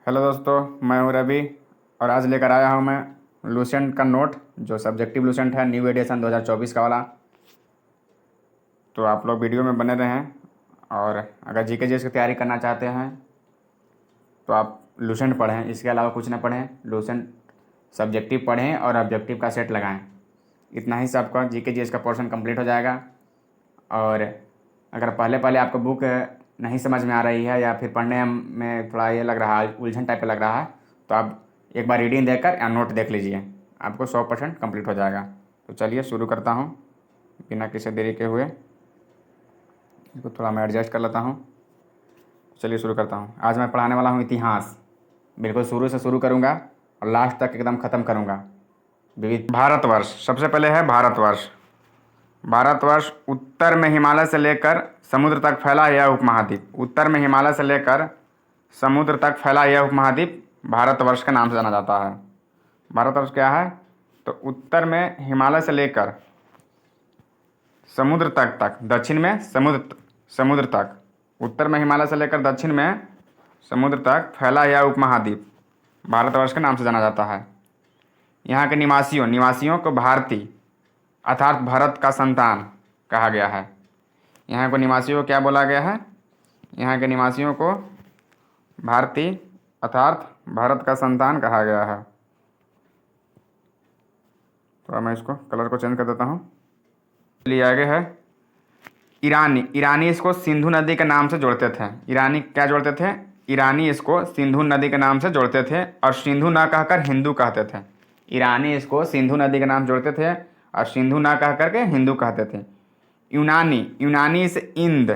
Hello दोस्तों, मैं हूं रवि और आज लेकर आया हूं मैं लूसेंट का नोट जो सब्जेक्टिव लूसेंट है, न्यू एडिशन 2024 का वाला। तो आप लोग वीडियो में बने रहें और अगर जीके जीएस की तैयारी करना चाहते हैं तो आप लूसेंट पढ़ें, इसके अलावा कुछ ना पढ़ें। लूसेंट सब्जेक्टिव पढ़ें और ऑब्जेक्टिव का सेट लगाएं। इतना ही से आपका जीके जीएस का पोर्शन कंप्लीट हो जाएगा। और अगर पहले पहले आपको बुक नहीं समझ में आ रही है या फिर पढ़ने में थोड़ा ये लग रहा है, उलझन टाइप का लग रहा है, तो आप एक बार रीडिंग देखकर या नोट देख लीजिए, आपको 100% कंप्लीट हो जाएगा। तो चलिए शुरू करता हूँ बिना किसी देरी के हुए। इसको थोड़ा मैं एडजस्ट कर लेता हूँ। चलिए शुरू करता हूँ। आज मैं पढ़ाने वाला हूँ इतिहास। बिल्कुल शुरू से शुरू करूँगा और लास्ट तक एकदम ख़त्म करूँगा। विविध भारतवर्ष, सबसे पहले है भारतवर्ष। भारतवर्ष उत्तर में हिमालय से लेकर समुद्र तक फैला यह उपमहाद्वीप। उत्तर में हिमालय से लेकर समुद्र तक फैला यह उपमहाद्वीप भारतवर्ष के नाम से जाना जाता है। भारतवर्ष क्या है? तो उत्तर में हिमालय से लेकर समुद्र तक दक्षिण में समुद्र तक, उत्तर में हिमालय से लेकर दक्षिण में समुद्र तक फैला यह उपमहाद्वीप भारतवर्ष के नाम से जाना जाता है। यहाँ के निवासियों को भारतीय अर्थात भारत का संतान कहा गया है। यहाँ के निवासियों को क्या बोला गया है? यहाँ के निवासियों को भारतीय अर्थात भारत का संतान कहा गया है। तो मैं इसको कलर को चेंज कर देता हूँ। चलिए आगे है ईरानी इसको सिंधु नदी के नाम से जोड़ते थे। ईरानी क्या जोड़ते थे? ईरानी इसको सिंधु नदी के नाम से जोड़ते थे और सिंधु ना कहकर हिंदू कहते थे। ईरानी इसको सिंधु नदी के नाम जोड़ते थे और सिंधु ना कह करके हिंदू कहते थे। यूनानी इसे इंद,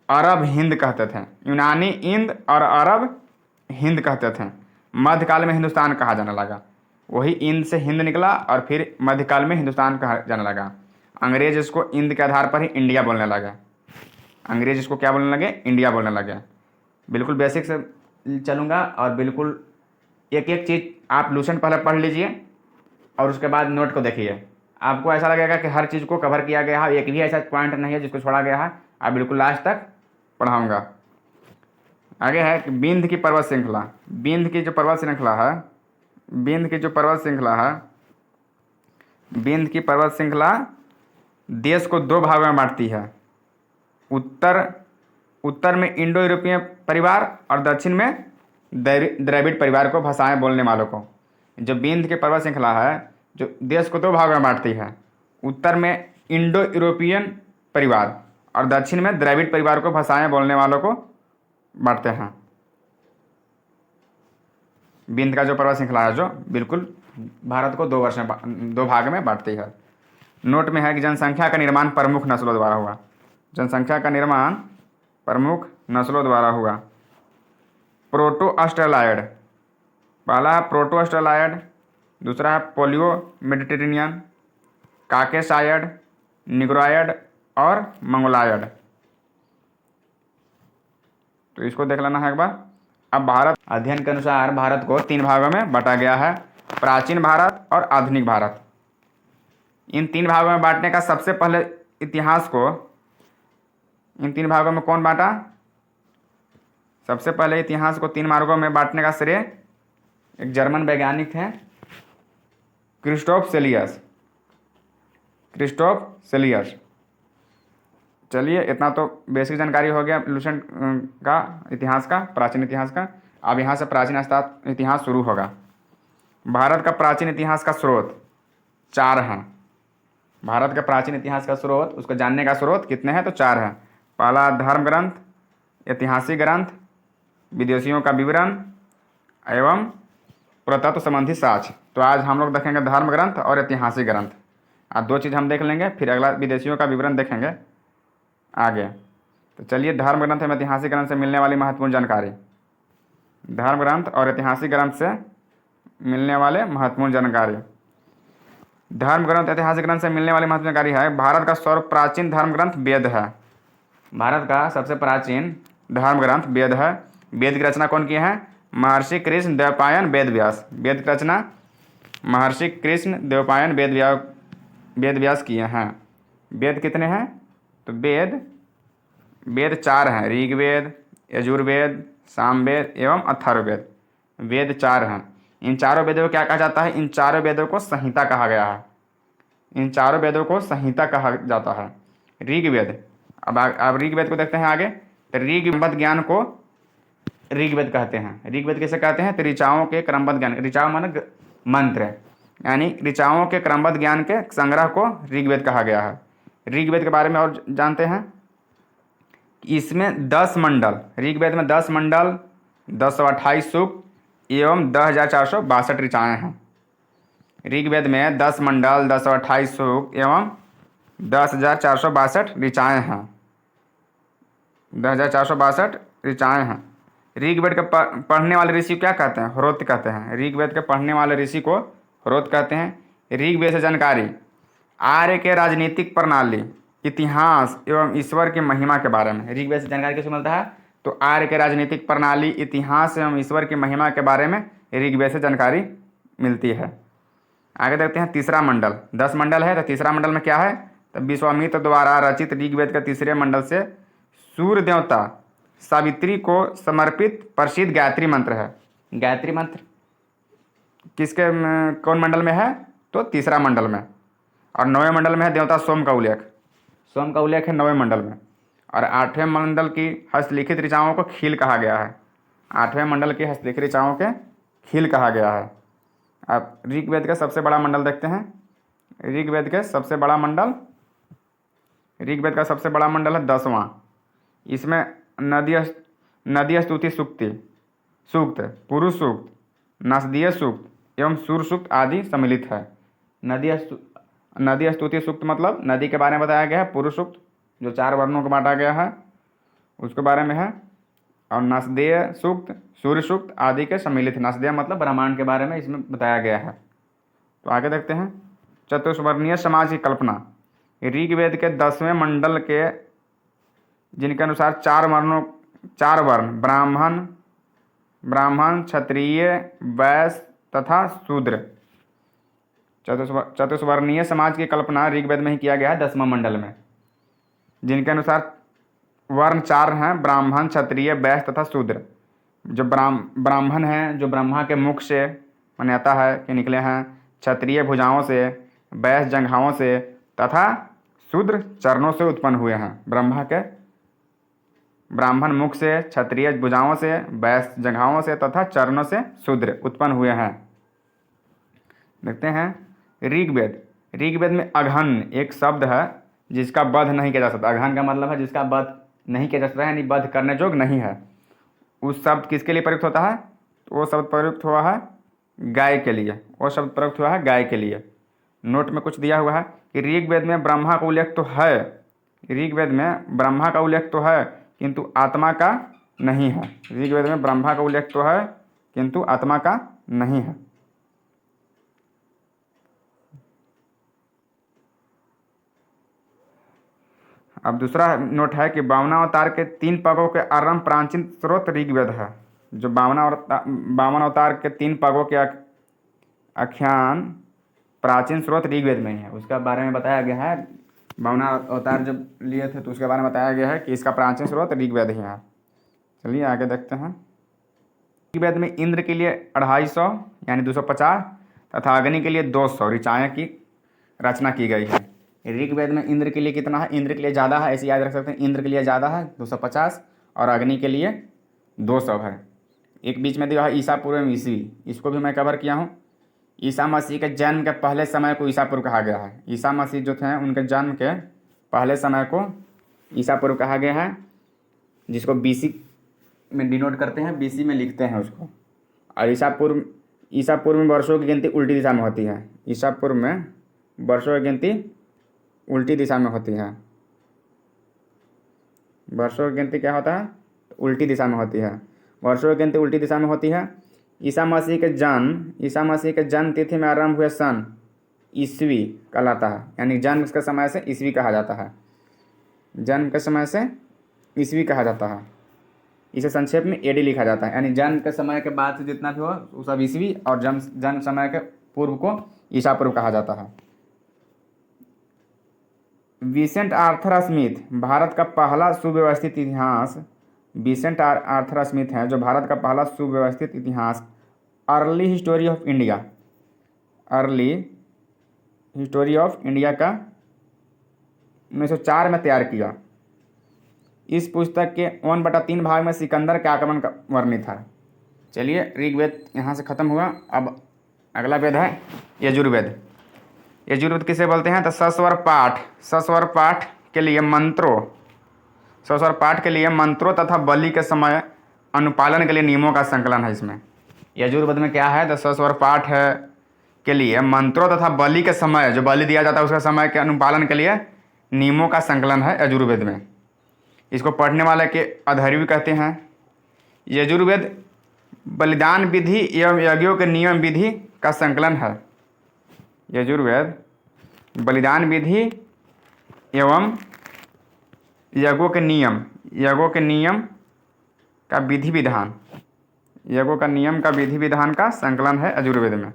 अरब, हिंद कहते थे। यूनानी इंद और अरब हिंद कहते थे। मध्यकाल में हिंदुस्तान कहा जाने लगा। वही इंद से हिंद निकला और फिर मध्यकाल में हिंदुस्तान कहा जाने लगा। अंग्रेज इसको इंद के आधार पर ही इंडिया बोलने लगे। अंग्रेज इसको क्या बोलने लगे? इंडिया बोलने लगे। बिल्कुल बेसिक से चलूँगा और बिल्कुल एक एक चीज़ आप लूसेंट पहले पढ़ लीजिए और उसके बाद नोट को देखिए। आपको ऐसा लगेगा कि हर चीज़ को कवर किया गया है, एक भी ऐसा पॉइंट नहीं है जिसको छोड़ा गया है। आप बिल्कुल लास्ट तक पढ़ाऊँगा। आगे है कि बिंद की पर्वत श्रृंखला। बिंद की जो पर्वत श्रृंखला है, बिंद की जो पर्वत श्रृंखला है, बिंद की पर्वत श्रृंखला देश को दो भागों में बांटती है। उत्तर में इंडो यूरोपीय परिवार और दक्षिण में द्रविड़ परिवार को भाषाएं बोलने वालों को। जो बिंद की पर्वत श्रृंखला है जो देश को दो भागों में बांटती है। उत्तर में इंडो यूरोपियन परिवार और दक्षिण में द्रविड़ परिवार को भाषाएं बोलने वालों को बांटते हैं। बिंद का जो पर्वत श्रृंखला है जो बिल्कुल भारत को दो भाग में बांटती है। नोट में है कि जनसंख्या का निर्माण प्रमुख नस्लों द्वारा हुआ। जनसंख्या का निर्माण प्रमुख नस्लों द्वारा हुआ। प्रोटो ऑस्ट्रेलाइड, पहला है प्रोटो ऑस्ट्रेलाइड, दूसरा है पोलियो मेडिटेरेनियन, काकेसाइड, निग्रोइड और मंगोलायड। तो इसको देख लेना है एक बार। अब भारत अध्ययन के अनुसार भारत को तीन भागों में बांटा गया है, प्राचीन भारत और आधुनिक भारत। इन तीन भागों में बांटने का सबसे पहले इतिहास को इन तीन भागों में कौन बांटा? सबसे पहले इतिहास को तीन मार्गों में बांटने का श्रेय एक जर्मन वैज्ञानिक हैं, क्रिस्टोफ सेलियस। चलिए इतना तो बेसिक जानकारी हो गया लूसेंट का इतिहास का, प्राचीन इतिहास का। अब यहाँ से प्राचीन इतिहास शुरू होगा। भारत का प्राचीन इतिहास का स्रोत चार हैं। भारत का प्राचीन इतिहास का स्रोत, उसको जानने का स्रोत कितने हैं? तो चार हैं। पहला धर्म ग्रंथ, ऐतिहासिक ग्रंथ, विदेशियों का विवरण एवं पुरातत्व संबंधी साक्ष्य। तो आज हम लोग देखेंगे धर्म ग्रंथ और ऐतिहासिक ग्रंथ। आज दो चीज़ हम देख लेंगे, फिर अगला विदेशियों का विवरण देखेंगे आगे। तो चलिए धर्म ग्रंथ एवं ऐतिहासिक ग्रंथ से मिलने वाली महत्वपूर्ण जानकारी। धर्म ग्रंथ और ऐतिहासिक ग्रंथ से मिलने वाले महत्वपूर्ण जानकारी। धर्म ग्रंथ ऐतिहासिक ग्रंथ से मिलने वाली महत्वपूर्ण जानकारी है, भारत का सर्व प्राचीन धर्म ग्रंथ वेद है। भारत का सबसे प्राचीन धर्म ग्रंथ वेद है। वेद की रचना कौन किए हैं? महर्षि कृष्ण द्वैपायन वेद व्यास। वेद की रचना महर्षि कृष्ण द्वैपायन वेद व्यास किए हैं। वेद कितने हैं? तो वेद चार हैं, ऋग्वेद, यजुर्वेद, सामवेद एवं अथर्ववेद। वेद 4 हैं। इन चारों वेदों को क्या कहा जाता है? इन चारों वेदों को संहिता कहा गया है। इन चारों वेदों को संहिता कहा जाता है। ऋग्वेद, अब ऋग्वेद को देखते हैं आगे। तो ऋग्वेद ज्ञान को ऋग्वेद कहते हैं। ऋग्वेद कैसे कहते हैं? तो ऋचाओं के क्रमबद्ध ज्ञान, ऋचाओं माने मंत्र, यानी ऋचाओं के क्रमबद्ध ज्ञान के संग्रह को ऋग्वेद कहा गया है। ऋग्वेद के बारे में और जानते हैं। इसमें 10 मंडल, ऋग्वेद में 10 मंडल, 1028 सूक्त एवं 10,462 ऋचाएँ हैं। ऋग्वेद में 10 मंडल, 1028 सूक्त एवं 10,462 ऋचाएँ हैं। 10,462 ऋचाएँ हैं। ऋग्वेद के पढ़ने वाले ऋषि क्या कहते हैं? होरोत कहते हैं। ऋग्वेद के पढ़ने वाले ऋषि को होरोत कहते हैं। ऋग्वेद से जानकारी आर्य के राजनीतिक प्रणाली, इतिहास एवं ईश्वर की महिमा के बारे में। ऋग्वेद से जानकारी कैसे मिलता है? तो आर्य के राजनीतिक प्रणाली, इतिहास एवं ईश्वर की महिमा के बारे में ऋग्वेद से जानकारी मिलती है। आगे देखते हैं तीसरा मंडल। 10 मंडल है, तो तीसरा मंडल में क्या है? तो विश्वामित्र द्वारा रचित ऋग्वेद के तीसरे मंडल से सूर्य देवता सावित्री को समर्पित प्रसिद्ध गायत्री मंत्र है। गायत्री मंत्र किसके कौन मंडल में है? तो तीसरा मंडल में। और 9वें मंडल में है देवता सोम का उल्लेख। सोम का उल्लेख है 9वें मंडल में। और 8वें मंडल की हस्तलिखित ऋचाओं को खील कहा गया है। 8वें मंडल की हस्तलिखित ऋचाओं के खील कहा गया है। अब ऋग्वेद का सबसे बड़ा मंडल देखते हैं। ऋग्वेद का सबसे बड़ा मंडल है 10वां। इसमें नदी स्तुति सूक्त, पुरुष सूक्त, नासदीय सूक्त एवं सूर सूक्त आदि सम्मिलित है। नदी स्तुति सूक्त मतलब नदी के बारे में बताया गया है। पुरुष सूक्त जो 4 वर्णों को बांटा गया है उसके बारे में है। और नासदेय सूक्त, सूर्य सूक्त आदि के सम्मिलित। नासदेय मतलब ब्रह्मांड के बारे में इसमें बताया गया है। तो आगे देखते हैं चतुष्वर्णीय समाज की कल्पना। ऋग्वेद के 10वें मंडल के जिनके अनुसार 4 वर्ण ब्राह्मण, क्षत्रिय, वैश्य तथा शूद्र, चतुष्वर्णीय समाज की कल्पना ऋग्वेद में ही किया गया है 10वां मंडल में। जिनके अनुसार वर्ण 4 हैं, ब्राह्मण, क्षत्रिय, वैश्य तथा शूद्र। जो ब्राह्मण हैं जो ब्रह्मा के मुख से मान्यता है कि निकले हैं, क्षत्रिय भुजाओं से, वैश्य जंघाओं से तथा शूद्र चरणों से उत्पन्न हुए हैं। ब्राह्मण मुख से, क्षत्रिय भुजाओं से, वैश्य जंघाओं से तथा चरणों से शूद्र उत्पन्न हुए हैं। देखते हैं ऋग्वेद में अघन एक शब्द है जिसका वध नहीं किया जा सकता। अघन का मतलब है जिसका वध नहीं किया जा सकता है, यानी वध करने योग्य नहीं है। उस शब्द किसके लिए प्रयुक्त होता है? तो वो शब्द प्रयुक्त हुआ है गाय के लिए। वो शब्द प्रयुक्त हुआ है गाय के लिए। नोट में कुछ दिया हुआ है कि ऋग्वेद में ब्रह्मा का उल्लेख तो है, ऋग्वेद में ब्रह्मा का उल्लेख तो है किंतु आत्मा का नहीं है। ऋग्वेद में ब्रह्मा का उल्लेख तो है किंतु आत्मा का नहीं है। अब दूसरा नोट है कि 52 अवतार के 3 पगों के आरंभ प्राचीन स्रोत ऋग्वेद है। जो 52 अवतार के 3 पगों के आख्यान प्राचीन स्रोत ऋग्वेद में ही है। उसका बारे में बताया गया है। 52 अवतार जब लिए थे तो उसके बारे में बताया गया है कि इसका प्राचीन स्रोत ऋग्वेद ही है। चलिए आगे देखते हैं। ऋग्वेद में इंद्र के लिए 250 यानी 250 तथा अग्नि के लिए 200 ऋचाएँ की रचना की गई है। ऋग्वेद में इंद्र के लिए कितना है? इंद्र के लिए ज़्यादा है, ऐसे याद रख सकते हैं। इंद्र के लिए ज़्यादा है 250 और अग्नि के लिए 200 है। एक बीच में दिया है ईसा पूर्व एवं ईसवी, इसको भी मैं कवर किया हूँ। ईसा मसीह के जन्म के पहले समय को ईसा पूर्व कहा गया है। ईसा मसीह जो थे उनके जन्म के पहले समय को ईसा पूर्व कहा गया है, जिसको BC में डिनोट करते हैं, BC में लिखते हैं उसको। और ईसा पूर्व में वर्षों की गिनती उल्टी दिशा में होती है। ईसा पूर्व में वर्षों की गिनती उल्टी दिशा में होती है। वर्षों की गिनती क्या होता है? उल्टी दिशा में होती है। वर्षों की गिनती उल्टी दिशा में होती है। ईसा मसीह के जन्म तिथि में आरंभ हुए सन ईस्वी कहलाता है, यानी जन्म के समय से ईस्वी कहा जाता है। जन्म के समय से ईस्वी कहा जाता है। इसे संक्षेप में AD लिखा जाता है, यानी जन्म के समय के बाद से जितना भी हो वो सब ईस्वी, और जन्म समय के पूर्व को ईसा पूर्व कहा जाता है। विसेंट आर्थर स्मिथ भारत का पहला सुव्यवस्थित इतिहास विसेंट आर्थर स्मिथ हैं जो भारत का पहला सुव्यवस्थित इतिहास early history of India, early history of India का 1904 में तैयार किया। इस पुस्तक के 1/3 भाग में सिकंदर के आक्रमण का वर्णित है। चलिए, ऋग्वेद यहाँ से खत्म हुआ। अब अगला वेद है यजुर्वेद। यजुर्वेद किसे बोलते हैं? तो सस्वर पाठ के लिए मंत्रों, सस्वर पाठ के लिए मंत्रों तथा बलि के समय अनुपालन के लिए नियमों का संकलन है। इसमें यजुर्वेद में क्या है? तो सस्वर पाठ है के लिए मंत्रों तथा बलि के समय, जो बलि दिया जाता है उसके समय के अनुपालन के लिए नियमों का संकलन है यजुर्वेद में। इसको पढ़ने वाले के अधर्वी कहते हैं। यजुर्वेद बलिदान विधि एवं यज्ञों के नियम विधि का संकलन है। यजुर्वेद बलिदान विधि एवं यज्ञों के नियम का विधि विधान, यज्ञों का नियम का विधि विधान का संकलन है यजुर्वेद में।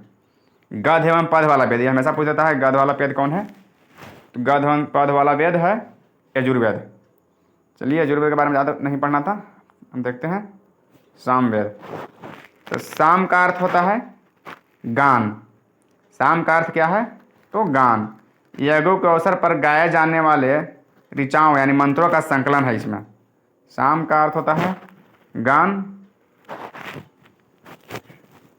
गद्य एवं पद वाला वेद, ये हमेशा पूछ जाता है गद्य वाला वेद कौन है? तो गद्य एवं पद वाला वेद है यजुर्वेद। चलिए, यजुर्वेद के बारे में ज़्यादा नहीं पढ़ना था, हम देखते हैं सामवेद। तो साम का अर्थ होता है गान। साम का अर्थ क्या है? तो गान। यज्ञों के अवसर पर गाए जाने वाले ऋचाओं यानी मंत्रों का संकलन है इसमें। साम का अर्थ होता है गान,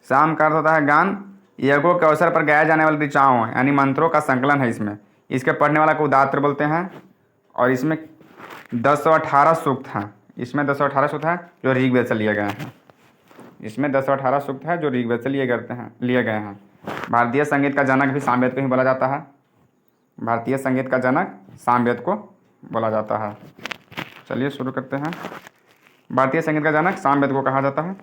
साम का अर्थ होता है गान। यज्ञों के अवसर पर गाए जाने वाले ऋचाओं यानी मंत्रों का संकलन है इसमें। इसके पढ़ने वाला को उदात्त बोलते हैं। और इसमें 1018 सूक्त हैं। इसमें 1018 सूक्त हैं जो ऋग्वेद से लिए गए हैं। इसमें 1018 सूक्त है जो ऋग्वेद से लिए गए हैं। भारतीय संगीत का जनक भी सामवेद को ही बोला जाता है। भारतीय संगीत का जनक सामवेद को बोला जाता है। चलिए शुरू करते हैं। भारतीय संगीत का जनक सामवेद को कहा जाता है।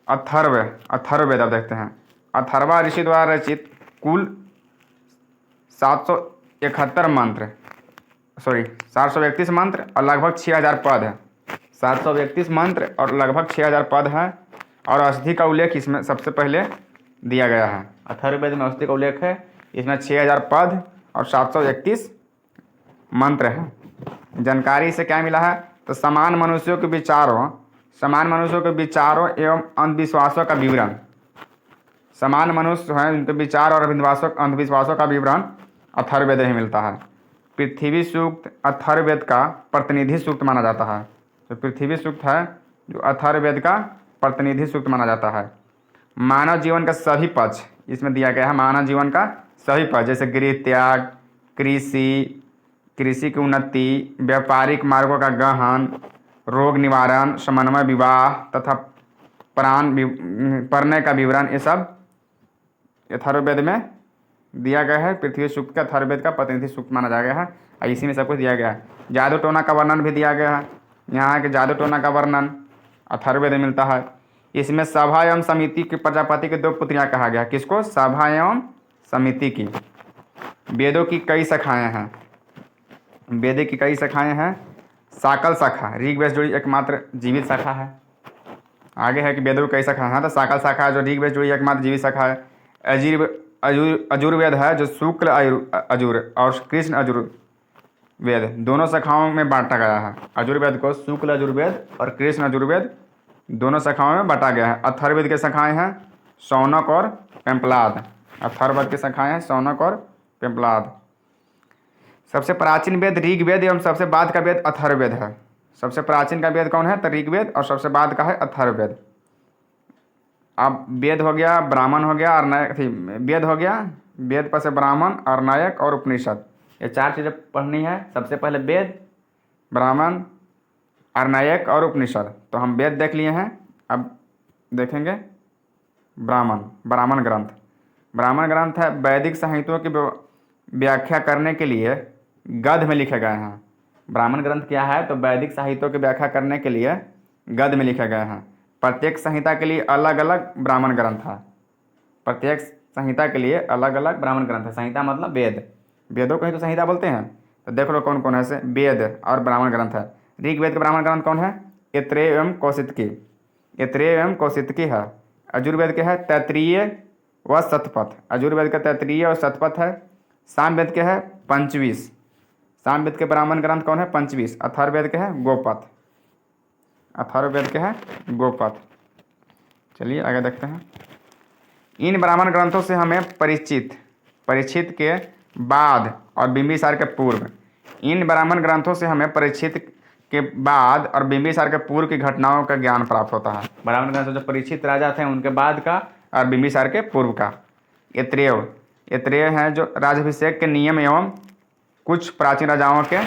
अथर्ववेद अब देखते हैं। अथर्वा ऋषि द्वारा रचित कुल 731 मंत्र, 731 मंत्र और लगभग 6000 पद है। 731 मंत्र और लगभग 6000 पद है। और औषधि का उल्लेख इसमें सबसे पहले दिया गया है। अथर्ववेद में औषधि का उल्लेख है। इसमें 6000 पद और 731 मंत्र है। जानकारी से क्या मिला है? तो समान मनुष्यों के विचारों एवं अंधविश्वासों का विवरण, समान मनुष्य हैं उनके विचार और अंधविश्वासों का विवरण अथर्ववेद में मिलता है। पृथ्वी सूक्त अथर्ववेद का प्रतिनिधि सूक्त माना जाता है। तो पृथ्वी सूक्त है जो अथर्ववेद का प्रतिनिधि सूक्त माना जाता है। मानव जीवन का सभी पक्ष इसमें दिया गया है। मानव जीवन का सभी पक्ष जैसे गृह त्याग, कृषि की उन्नति, व्यापारिक मार्गों का गहन, रोग निवारण, समन्वय, विवाह तथा पढ़ने का विवरण, ये सब अथर्ववेद में दिया गया है। पृथ्वी सूक्त का अथर्ववेद का प्रतिनिधि सूक्त माना जा गया है और इसी में सब कुछ दिया गया है। जादू टोना का वर्णन भी दिया गया है। यहाँ के जादू टोना का वर्णन अथर्ववेद में मिलता है। इसमें सभा एवं समिति की प्रजापति के 2 पुत्रियाँ कहा गया। किसको? सभा एवं समिति की। वेदों की कई शाखाएँ हैं। वेद की कई शाखाएँ हैं। साकल शाखा ऋग्वेद से जुड़ी एकमात्र जीवित शाखा है। आगे है कि वेदों की कई शाखा है। तो साकल शाखा है जो ऋग्वेद से जुड़ी एकमात्र जीवित शाखा है। अजुर्वेद है जो शुक्ल अजुर और कृष्ण अजुर्वेद दोनों शाखाओं में बांटा गया है। अजुर्वेद को शुक्ल अजुर्वेद और कृष्ण अजुर्वेद दोनों शाखाओं में बांटा गया है। अथर्ववेद के शाखाएँ हैं शौनक और पेम्पलाद। अथर्ववेद की शाखाएँ हैं शौनक और पेम्पलाद। सबसे प्राचीन वेद ऋग्वेद एवं सबसे बाद का वेद अथर्ववेद है। सबसे प्राचीन का वेद कौन है? तो ऋग्वेद और सबसे बाद का है अथर्ववेद। अब वेद हो गया, ब्राह्मण हो गया, वेद हो गया, वेद पर से ब्राह्मण, अर्नायक और उपनिषद, ये 4 चीज़ें पढ़नी है। सबसे पहले वेद, ब्राह्मण, अर्नायक और उपनिषद। तो हम वेद देख लिए हैं। अब देखेंगे ब्राह्मण ग्रंथ। ब्राह्मण ग्रंथ है वैदिक साहित्यों की व्याख्या करने के लिए गद्य में लिखे गए हैं। ब्राह्मण ग्रंथ क्या है? तो वैदिक साहित्यों की व्याख्या करने के लिए गद्य में लिखे गए हैं। प्रत्येक संहिता के लिए अलग अलग ब्राह्मण ग्रंथ है। प्रत्येक संहिता के लिए अलग अलग ब्राह्मण ग्रंथ है। संहिता मतलब वेद, वेदों को ही तो संहिता बोलते हैं। तो देख लो कौन कौन है ऐसे वेद और ब्राह्मण ग्रंथ है। ऋग्वेद के ब्राह्मण ग्रंथ कौन है? ऐत्रेय एवं कौशितकी है। अजुर्वेद के है तैत्तिरीय व शतपथ। अजुर्वेद का तैत्तिरीय और शतपथ है। सामवेद के है पंचवीस। सामवेद के ब्राह्मण ग्रंथ कौन है? पंचवीस। अथर्ववेद के है गोपथ। अथर्ववेद के है गोपथ। चलिए आगे देखते हैं। इन ब्राह्मण ग्रंथों से हमें परीक्षित के बाद और बिंबिसार के पूर्व, इन ब्राह्मण ग्रंथों से हमें परीक्षित के बाद और बिंबिसार के पूर्व की घटनाओं का ज्ञान प्राप्त होता है। ब्राह्मण ग्रंथ जो परीक्षित राजा थे उनके बाद का और बिंबिसार के पूर्व का। एत्रेय हैं जो राजाभिषेक के नियम एवं कुछ प्राचीन राजाओं के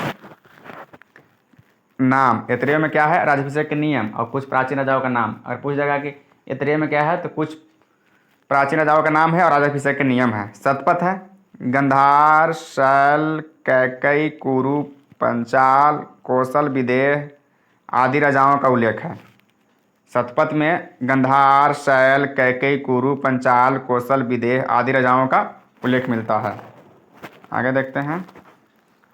नाम। एत्रेय में क्या है? राजाभिषेक के नियम और कुछ प्राचीन राजाओं का नाम। अगर पूछ जाएगा कि एत्रेय में क्या है, तो कुछ प्राचीन राजाओं का नाम है और राजाभिषेक के नियम है। शतपथ है, गंधार, शैल, कैकई, कुरु, पंचाल, कौशल, विदेह आदि राजाओं का उल्लेख है। शतपथ में गंधार, शैल, कैकई, कुरु, पंचाल, कौशल, विदेह आदि राजाओं का उल्लेख मिलता है। आगे देखते हैं।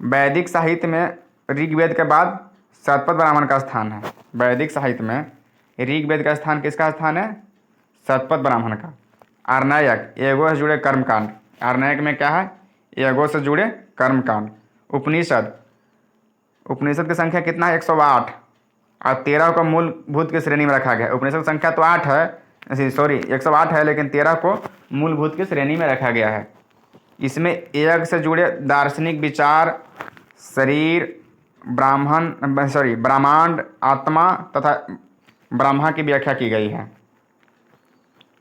वैदिक साहित्य में ऋग्वेद के बाद शतपथ ब्राह्मण का स्थान है। वैदिक साहित्य में ऋग्वेद का स्थान किसका स्थान है? शतपथ ब्राह्मण का। आर्णायक, एगो से जुड़े कर्मकांड। आर्णायक में क्या है? एगो से जुड़े कर्मकांड। उपनिषद की संख्या कितना है? 108 और 13 को मूलभूत की श्रेणी में रखा गया है। उपनिषद की संख्या तो 8 है, सॉरी 108 है, लेकिन 13 को मूलभूत की श्रेणी में रखा गया है। इसमें यज्ञ से जुड़े दार्शनिक विचार, शरीर, ब्रह्मांड, आत्मा तथा ब्रह्मा की व्याख्या की गई है।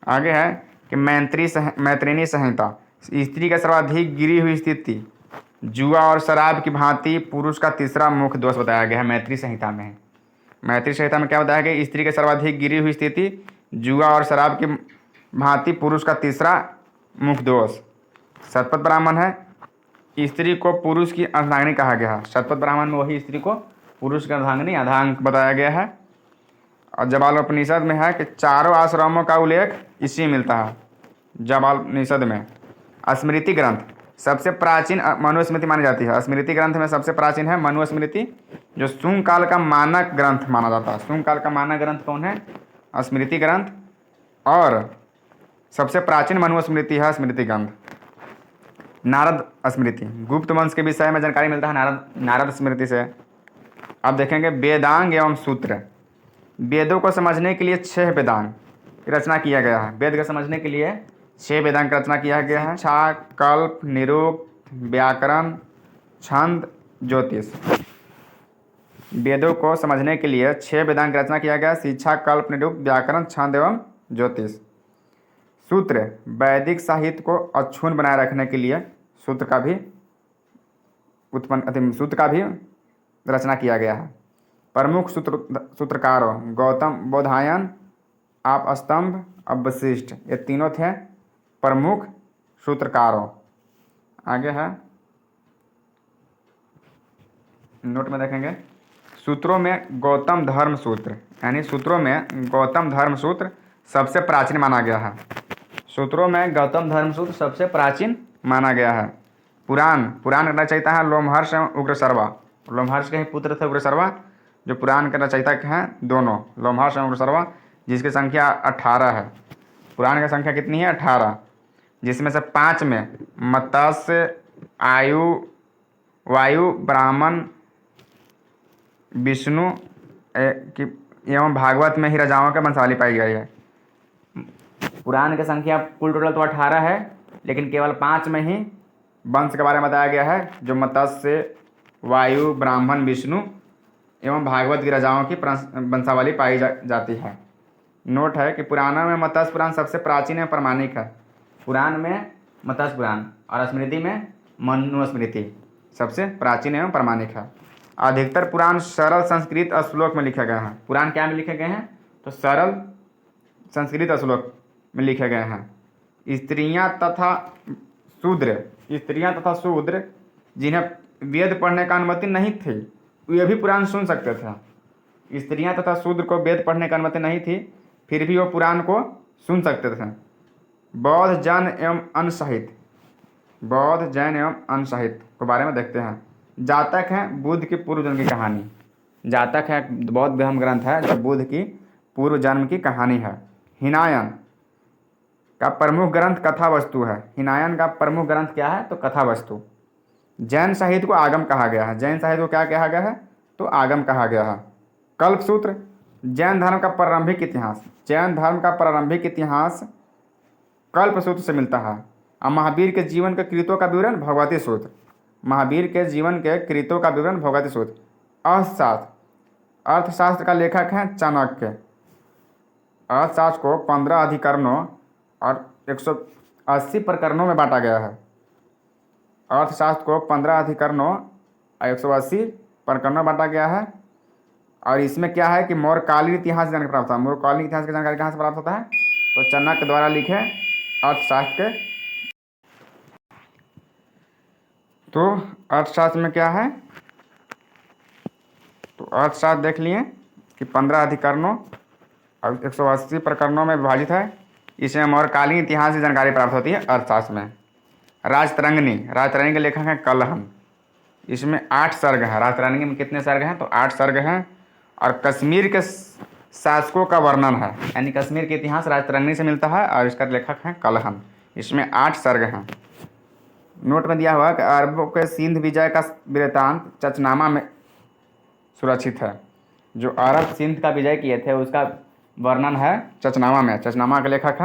आगे है कि मैत्रिणी संहिता, स्त्री का सर्वाधिक गिरी हुई स्थिति जुआ और शराब की भांति पुरुष का तीसरा मुख्य दोष बताया गया है। मैत्री संहिता में क्या बताया गया? स्त्री के सर्वाधिक गिरी हुई स्थिति जुआ और शराब की भांति पुरुष का तीसरा मुख्य दोष। शतपथ ब्राह्मण है, स्त्री को पुरुष की अर्धांगिनी कहा गया है। शतपथ ब्राह्मण में वही स्त्री को पुरुष की अर्धांगिनी अर्धांग बताया गया है। और जबालोपनिषद में है कि चारों आश्रमों का उल्लेख इसी मिलता है। जबालोपनिषद में स्मृति ग्रंथ सबसे प्राचीन मनुस्मृति मानी जाती है। स्मृति ग्रंथ में सबसे प्राचीन है मनुस्मृति, जो शुंग काल का मानक ग्रंथ माना जाता है। शुंग काल का मानक ग्रंथ कौन है? स्मृति ग्रंथ। और सबसे प्राचीन मनुस्मृति है स्मृति ग्रंथ। नारद स्मृति, गुप्त वंश के विषय में जानकारी मिलता है नारद स्मृति से। अब देखेंगे वेदांग एवं सूत्र। वेदों को समझने के लिए 6 वेदांग की रचना किया गया है। वेद को समझने के लिए 6 वेदांग की रचना किया गया है। शिक्षा, कल्प, निरुक्त, व्याकरण, छंद, ज्योतिष। वेदों को समझने के लिए 6 वेदांग की रचना किया गया। शिक्षा, कल्प, निरुक्त, व्याकरण, छंद एवं ज्योतिष। सूत्र, वैदिक साहित्य को अक्षुण्ण बनाए रखने के लिए सूत्र का भी रचना किया गया है। प्रमुख सूत्रकारों गौतम, बोधायन, आपस्तंभ, वशिष्ठ, ये तीनों थे प्रमुख सूत्रकारों। आगे है नोट में देखेंगे। सूत्रों में गौतम धर्म सूत्र, यानी सूत्रों में गौतम धर्म सूत्र सबसे प्राचीन माना गया है। सूत्रों में गौतम धर्म सूत्र सबसे प्राचीन माना गया है। पुराण रचयिता है लोमहर्ष एवं उग्रसर्वा। लोमहर्ष के ही पुत्र थे उग्रसर्वा, जो पुराण के रचयिता हैं दोनों, लोमहर्ष एवं उग्रसर्वा, जिसकी संख्या 18 है। पुराण की संख्या कितनी है? 18, जिसमें से 5 में मत्स्य, वायु, ब्राह्मण, विष्णु एवं भागवत में ही राजाओं के वंशावली पाई गई है। पुराण की संख्या कुल टोटल तो 18 है, लेकिन केवल 5 में ही वंश के बारे में बताया गया है, जो मत्स्य, वायु, ब्राह्मण, विष्णु एवं भागवत की राजाओं की वंशावली पाई जाती है। नोट है कि पुराणों में मत्स्य पुराण सबसे प्राचीन एवं प्रमाणिक है। पुराण में मत्स्य पुराण और स्मृति में मनुस्मृति सबसे प्राचीन एवं प्रमाणिक है। अधिकतर पुराण सरल संस्कृत श्लोक में लिखे गए हैं। पुराण क्या में लिखे गए हैं? तो सरल संस्कृत श्लोक में लिखे गए हैं। स्त्रियां तथा शूद्र जिन्हें वेद पढ़ने का अनुमति नहीं थी, वे भी पुराण सुन सकते थे। स्त्रियां तथा शूद्र को वेद पढ़ने की अनुमति नहीं थी, फिर भी वो पुराण को सुन सकते थे। बौद्ध, जैन एवं अन्य के बारे में देखते हैं। जातक है बुद्ध की पूर्व जन्म की कहानी। जातक है बौद्ध धर्म ग्रंथ है, जो बुद्ध की पूर्व जन्म की कहानी है। हिनायन का प्रमुख ग्रंथ कथा वस्तु है। हिनायन का प्रमुख ग्रंथ क्या है? तो कथा वस्तु। जैन साहित्य को आगम कहा गया है। जैन साहित्य को क्या कहा गया है? तो आगम कहा गया है। कल्पसूत्र, जैन धर्म का प्रारंभिक इतिहास। जैन धर्म का प्रारंभिक इतिहास कल्प सूत्र से मिलता है। अब महावीर के जीवन के कृतों का विवरण भगवती सूत्र। महावीर के जीवन के कृतों का विवरण भगवती सूत्र। अर्थशास्त्र, अर्थशास्त्र का लेखक है चाणक्य। अर्थशास्त्र को 15 अधिकरणों और 180 प्रकरणों में बांटा गया है। अर्थशास्त्र को 15 अधिकरणों और 180 प्रकरणों में बांटा गया है। और इसमें क्या है कि मौर्यकालीन इतिहास की जानकारी प्राप्त होता है। मौर्यकालीन इतिहास की जानकारी कहाँ से प्राप्त होता है? तो चाणक्य द्वारा लिखे अर्थशास्त्र के। तो अर्थशास्त्र में क्या है? तो अर्थशास्त्र देख लिए कि 15 अधिकरणों और 180 प्रकरणों में विभाजित है। इसमें मौर्यकालीन इतिहास की जानकारी प्राप्त होती है अर्थशास्त्र में। राजतरंगिणी, राजतरंगिणी के लेखक हैं कलहन। इसमें 8 सर्ग हैं। राजतरंगिणी में कितने सर्ग हैं? तो 8 सर्ग हैं। और कश्मीर के शासकों का वर्णन है, यानी कश्मीर के इतिहास राजतरंगिणी से मिलता है और इसका लेखक है कलहन। इसमें 8 सर्ग हैं। नोट में दिया हुआ कि अरबों के सिंध विजय का वृत्तांत चचनामा में सुरक्षित है। जो अरब सिंध का विजय किए थे उसका वर्णन है चचनामा में। चचनामा के लेखक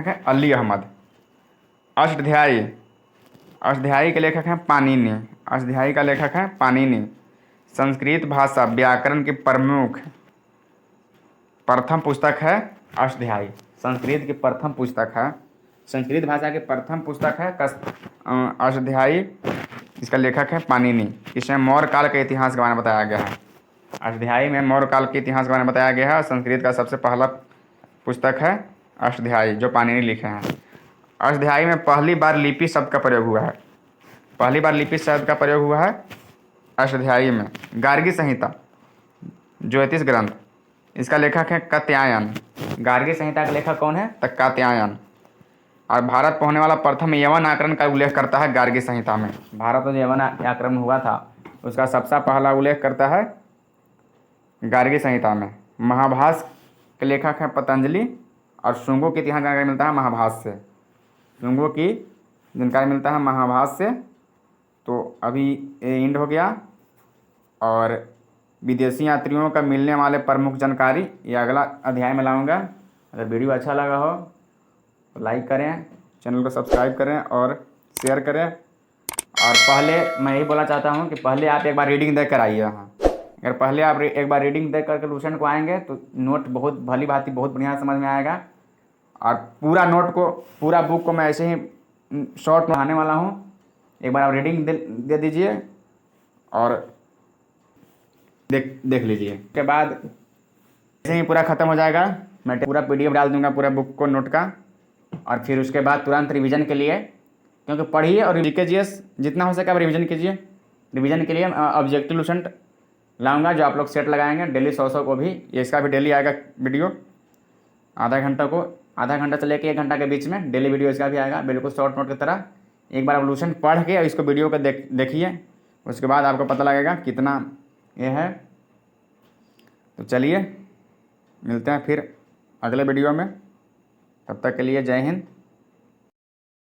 हैं अली अहमद। अष्टध्यायी, अष्टध्यायी के लेखक हैं पाणिनि। अष्टध्यायी का लेखक है पाणिनि। संस्कृत भाषा व्याकरण की प्रथम पुस्तक है अष्टध्यायी। संस्कृत की प्रथम पुस्तक है, संस्कृत भाषा की प्रथम पुस्तक है अष्टध्यायी। इसका लेखक है पाणिनि। इसमें मौर्य काल के इतिहास के बारे में बताया गया है। अष्टध्यायी में मौर्य काल के इतिहास के बारे में बताया गया है। और संस्कृत का सबसे पहला पुस्तक है अष्टध्यायी जो पाणिनि लिखे हैं। अष्टध्यायी में पहली बार लिपि शब्द का प्रयोग हुआ है। पहली बार लिपि शब्द का प्रयोग हुआ है अष्टध्यायी में। गार्गी संहिता ज्योतिष ग्रंथ, इसका लेखक है कात्यायन। गार्गी संहिता का लेखक कौन है? तो कात्यायन। और भारत पर होने वाला प्रथम यवन आक्रमण का उल्लेख करता है गार्गी संहिता में। भारत में जो यवन आक्रमण हुआ था उसका सबसे पहला उल्लेख करता है गार्गी संहिता में। महाभाष्य के लेखक है पतंजलि। और शुंगों की इतिहास जानकारी मिलता है महाभाष्य से। शुंगों की जानकारी मिलता है महाभाष्य से। तो अभी ये एंड हो गया। और विदेशी यात्रियों का मिलने वाले प्रमुख जानकारी ये अगला अध्याय में लाऊंगा। अगर वीडियो अच्छा लगा हो तो लाइक करें, चैनल को सब्सक्राइब करें और शेयर करें। और पहले मैं यही बोलना चाहता हूँ कि पहले आप एक बार रीडिंग देख कर आइए यहाँ। अगर पहले आप एक बार रीडिंग देख करके लूसेंट को आएंगे तो नोट बहुत भली भांति बहुत बढ़िया समझ में आएगा। और पूरा नोट को, पूरा बुक को मैं ऐसे ही शॉर्ट में आने वाला हूँ। एक बार आप रीडिंग दे दीजिए और देख लीजिए। उसके बाद ऐसे ही पूरा ख़त्म हो जाएगा। मैं पूरा PDF डाल दूंगा पूरा बुक को, नोट का। और फिर उसके बाद तुरंत रिवीजन के लिए, क्योंकि पढ़िए और लीकेजिए जितना हो सके आप रिवीजन कीजिए। रिवीजन के लिए ऑब्जेक्टिव लूसेंट लाऊंगा जो आप लोग सेट लगाएंगे डेली 100 को भी। इसका भी डेली आएगा वीडियो। आधा घंटा से लेकर 1 घंटा के बीच में डेली वीडियो इसका भी आएगा, बिल्कुल शॉर्ट नोट की तरह। एक बार आप लूसेंट पढ़ के इसको वीडियो को देखिए। उसके बाद आपको पता लगेगा कितना ये है। तो चलिए मिलते हैं फिर अगले वीडियो में। तब तक के लिए जय हिंद।